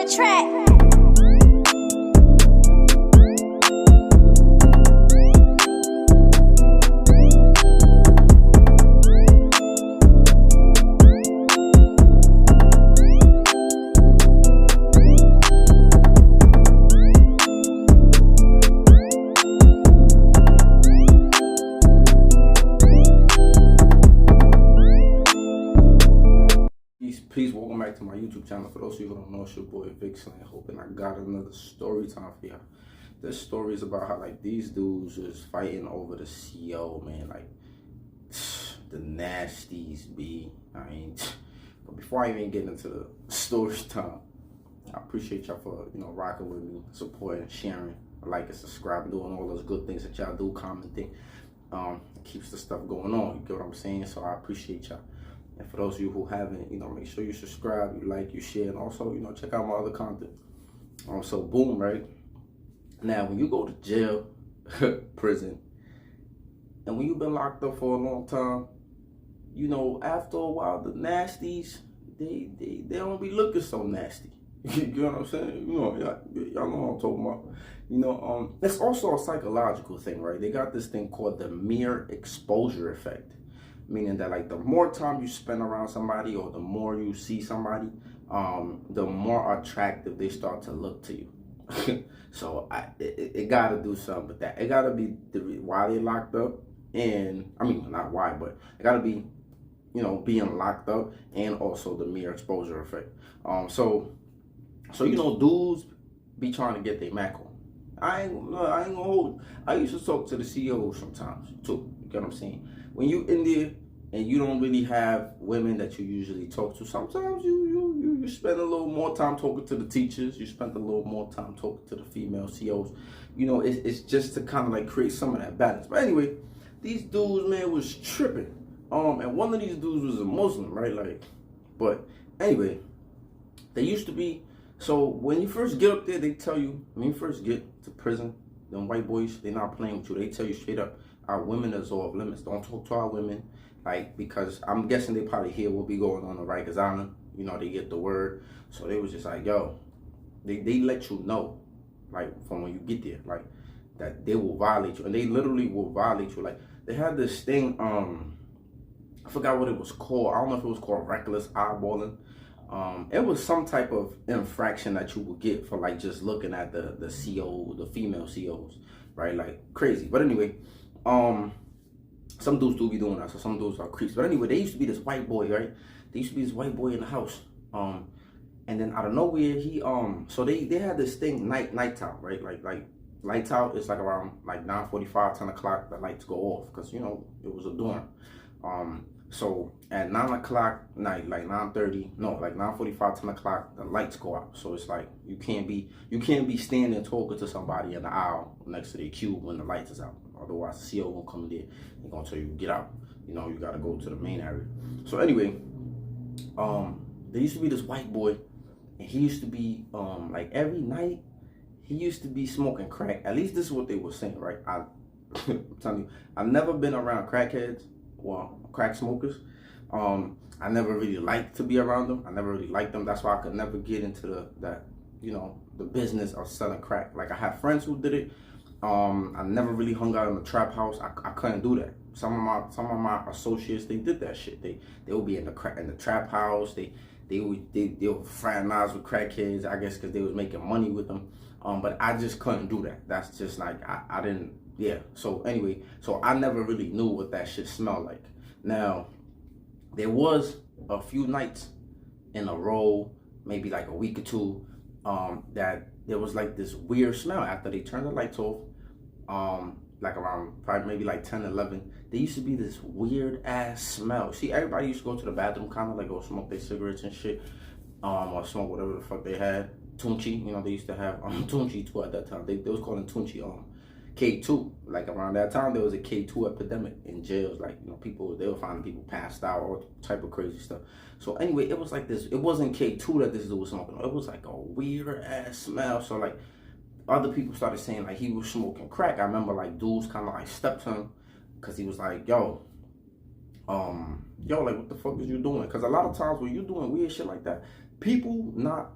the track. Peace, welcome back to my YouTube channel. For those of you who don't know, it's your boy Vic Slang, hoping I got another story time for y'all. This story is about how like these dudes was fighting over the CO, man. Like the nasties be. But before I even get into the story time, I appreciate y'all for rocking with me, supporting, sharing, liking, subscribing, doing all those good things that y'all do, commenting. It keeps the stuff going on. You get what I'm saying? So I appreciate y'all. And for those of you who haven't, make sure you subscribe, you like, you share, and also, check out my other content. So boom, right? Now, when you go to jail, prison, and when you've been locked up for a long time, after a while, the nasties, they don't be looking so nasty. You know what I'm saying? Y'all know what I'm talking about. It's also a psychological thing, right? They got this thing called the mere exposure effect. Meaning that like the more time you spend around somebody or the more you see somebody, the more attractive they start to look to you. So it got to do something with that. It got to be why they locked up, and not why, but it got to be being locked up and also the mere exposure effect. So dudes be trying to get their Mac on. I ain't gonna hold. I used to talk to the CEOs sometimes too. You get what I'm saying? When you in there and you don't really have women that you usually talk to, sometimes you spend a little more time talking to the teachers. You spend a little more time talking to the female CEOs. It's just to kind of like create some of that balance. But anyway, these dudes, man, was tripping. And one of these dudes was a Muslim, right? But anyway, they used to be. So when you first get up there, they tell you, when you first get to prison, them white boys, they're not playing with you. They tell you straight up, our women is off limits. Don't talk to our women. Because I'm guessing they probably hear what be going on Riker's Island. They get the word. So they was just like, yo, they let you know, from when you get there, that they will violate you. And they literally will violate you. They had this thing, I forgot what it was called. I don't know if it was called reckless eyeballing. It was some type of infraction that you would get for just looking at the CO, the female COs, right? Crazy. But anyway, some dudes do be doing that, so some dudes are creeps. But anyway, there used to be this white boy, right? There used to be this white boy in the house. And then out of nowhere, he so they had this thing night out, right? Like lights out is around 9:45, 10 o'clock, the lights go off because it was a dorm. So at 9 o'clock night, 9:30, no, 9:45, 10 o'clock, the lights go out. So it's you can't be standing talking to somebody in the aisle next to their cube when the lights is out. Otherwise, the CEO won't come in there. They're gonna tell you get out. You gotta go to the main area. So anyway, there used to be this white boy, and he used to be every night he used to be smoking crack. At least this is what they were saying, right? I'm telling you, I've never been around crackheads. Well, crack smokers. I never really liked to be around them. I never really liked them. That's why I could never get into the business of selling crack. I had friends who did it. I never really hung out in the trap house. I couldn't do that. Some of my associates, they did that shit. They would be in the trap house. They would fraternize with crackheads, I guess, because they was making money with them. But I just couldn't do that. That's just I didn't. Yeah, so anyway, I never really knew what that shit smelled like. Now, there was a few nights in a row, maybe a week or two, that there was this weird smell after they turned the lights off, around probably maybe 10, 11. There used to be this weird ass smell. See, everybody used to go to the bathroom, kind of go smoke their cigarettes and shit, or smoke whatever the fuck they had. Tunchi, they used to have Tunchi too at that time. They was calling Tunchi K2, around that time there was a K2 epidemic in jails. People, they were finding people passed out, all type of crazy stuff. So anyway, it was this. It wasn't K2 that this dude was smoking. It was a weird ass smell. So other people started saying he was smoking crack. I remember dudes kind of stepped to him because he was yo, what the fuck is you doing? Because a lot of times when you're doing weird shit like that, people not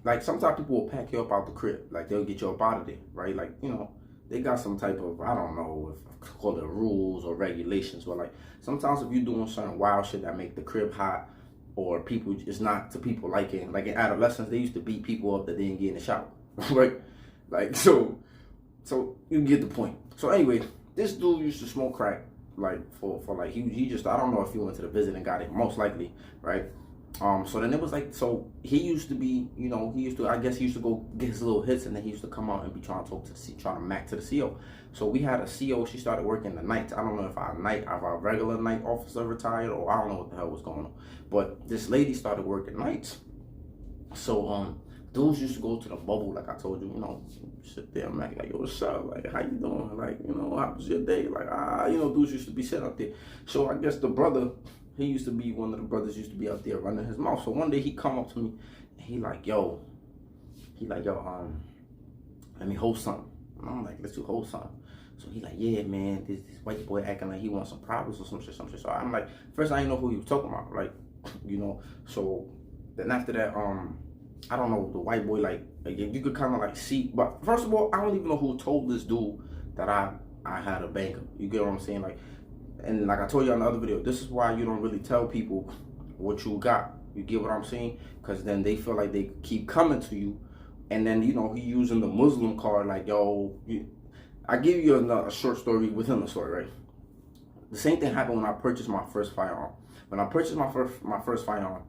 like sometimes people will pack you up out the crib, like they'll get you up out of there, right? Like, you know, they got some type of, I don't know if call it rules or regulations, but like sometimes if you're doing certain wild shit that make the crib hot, or people, it's not to people liking, like in adolescence they used to beat people up that didn't get in the shower, right? Like so you get the point. So anyway, this dude used to smoke crack, like for like he just, I don't know if he went to the visit and got it, most likely, right? So then it was like, so he used to be, you know, I guess he used to go get his little hits, and then he used to come out and be trying to talk to trying to mac to the CO. So we had a CO, she started working the nights. I don't know if our regular night officer retired, or I don't know what the hell was going on. But this lady started working nights. So dudes used to go to the bubble, like I told you, you know, sit there, man, like, yo, what's up? Like, how you doing? Like, you know, how was your day? Like, you know, dudes used to be sitting up there. So I guess the brother, he used to be, one of the brothers used to be out there running his mouth. So one day he come up to me and he like, yo, let me hold something. And I'm like, let's do hold something. So he like, yeah, man, this white boy acting like he wants some problems or some shit. So I'm like, first I didn't know who he was talking about, like, you know. So then after that, I don't know, the white boy, like you could kind of like see, but first of all, I don't even know who told this dude that I had a banker. You get what I'm saying? Like, and like I told you on the other video, this is why you don't really tell people what you got. You get what I'm saying? Because then they feel like they keep coming to you, and then, you know, he using the Muslim card, like, yo, I give you a short story within the story, right? The same thing happened when I purchased my first firearm. When I purchased my first firearm,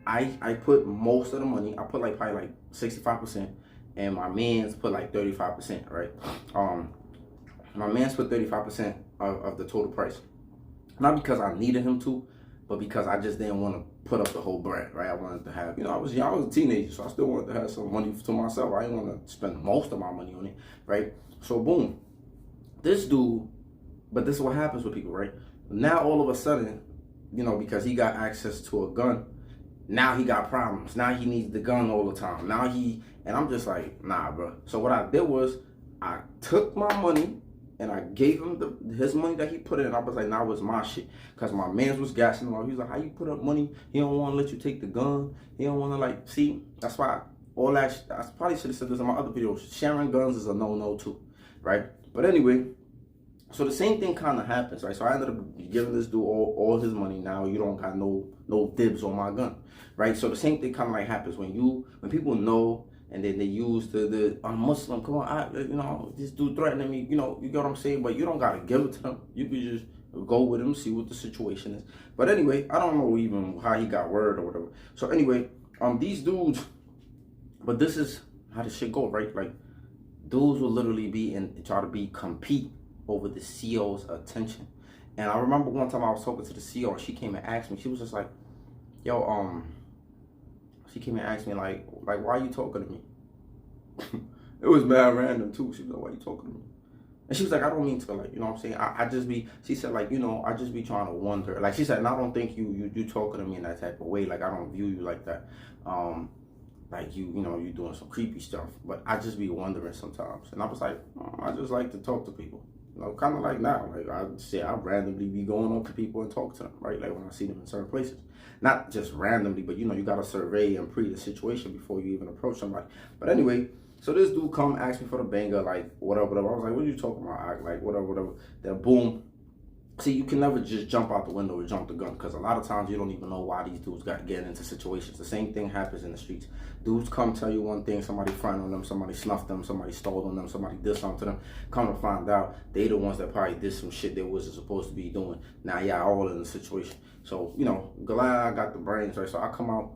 I put most of the money. I put like probably like 65%, and my man's put like 35%, right? My man's put 35% of the total price. Not because I needed him to, but because I just didn't want to put up the whole bread, right? I wanted to have, you know, I was a teenager, so I still wanted to have some money to myself. I didn't want to spend most of my money on it, right? So boom, this dude, but this is what happens with people, right? Now all of a sudden, you know, because he got access to a gun, now he got problems. Now he needs the gun all the time. And I'm just like, nah, bro. So what I did was I took my money and I gave him his money that he put in. I was like, nah, it was my shit. Because my man was gassing him out. He was like, how you put up money? He don't want to let you take the gun. He don't want to, like, see, that's why all that, I probably should have said this in my other videos. Sharing guns is a no-no too, right? But anyway, so the same thing kind of happens, right? So I ended up giving this dude all his money. Now you don't got no dibs on my gun, right? So the same thing kind of like happens when people know, and then they use I'm Muslim. Come on, you know, this dude threatening me. You know, you get what I'm saying? But you don't gotta give it to them. You could just go with him, see what the situation is. But anyway, I don't know even how he got word or whatever. So anyway, these dudes, but this is how this shit go, right? Like, dudes will literally try to compete over the CO's attention. And I remember one time I was talking to the CO, and she came and asked me, she was just like, yo, she came and asked me, like, why are you talking to me? It was mad random too. She was like, why are you talking to me? And she was like, I don't mean to, like, you know what I'm saying? I just be, she said, like, you know, I just be trying to wonder. Like, she said, and I don't think you talking to me in that type of way. Like, I don't view you like that. Like, you know, you doing some creepy stuff. But I just be wondering sometimes. And I was like, I just like to talk to people. You know, kind of like now. Like, I randomly be going up to people and talk to them, right? Like, when I see them in certain places. Not just randomly, but, you know, you got to survey and pre the situation before you even approach somebody. But anyway, so this dude come ask me for the banger, like, whatever. I was like, what are you talking about? Like, whatever. Then boom. See, you can never just jump out the window or jump the gun, because a lot of times you don't even know why these dudes got getting into situations. The same thing happens in the streets. Dudes come tell you one thing, somebody front on them, somebody snuffed them, somebody stole on them, somebody did something to them. Come to find out, they the ones that probably did some shit they wasn't supposed to be doing. Now, yeah, all in the situation. So, you know, glad I got the brains, right? So I come out,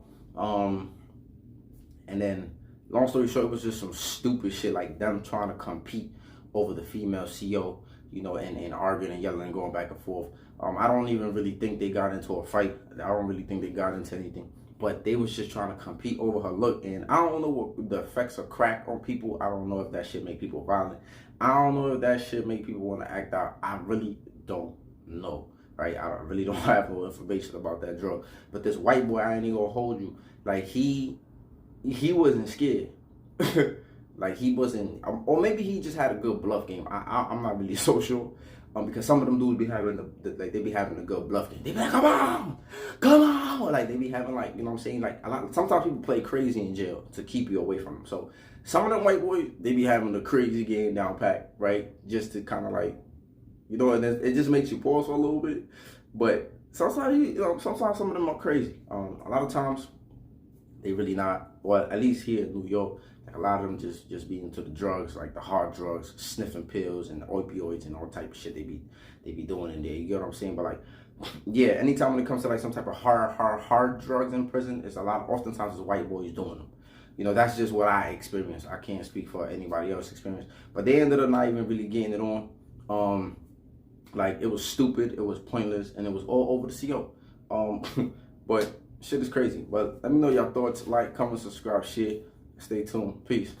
and then, long story short, it was just some stupid shit, like them trying to compete over the female CO. You know, and arguing and yelling and going back and forth. I don't even really think they got into a fight. I don't really think they got into anything. But they was just trying to compete over her look. And I don't know what the effects of crack on people. I don't know if that shit make people violent. I don't know if that shit make people want to act out. I really don't know, right? I really don't have no information about that drug. But this white boy, I ain't even gonna hold you. Like, he wasn't scared. Like, he wasn't, or maybe he just had a good bluff game. I'm not really so sure. Because some of them dudes be having like they be having a good bluff. They be like, come on, like they be having like, you know what I'm saying, like a lot. Sometimes people play crazy in jail to keep you away from them. So some of them white boys, they be having the crazy game down pat, right? Just to kind of like, you know, and it just makes you pause for a little bit. But sometimes, sometimes some of them are crazy. A lot of times they really not. Well, at least here in New York, like a lot of them just be into the drugs, like the hard drugs, sniffing pills and opioids and all type of shit they be doing in there. You get what I'm saying? But like, yeah, anytime when it comes to like some type of hard drugs in prison, it's oftentimes it's white boys doing them. You know, that's just what I experienced. I can't speak for anybody else's experience. But they ended up not even really getting it on. Like, it was stupid, it was pointless, and it was all over the CO. But shit is crazy. But let me know your thoughts. Like, comment, subscribe, share. Stay tuned. Peace.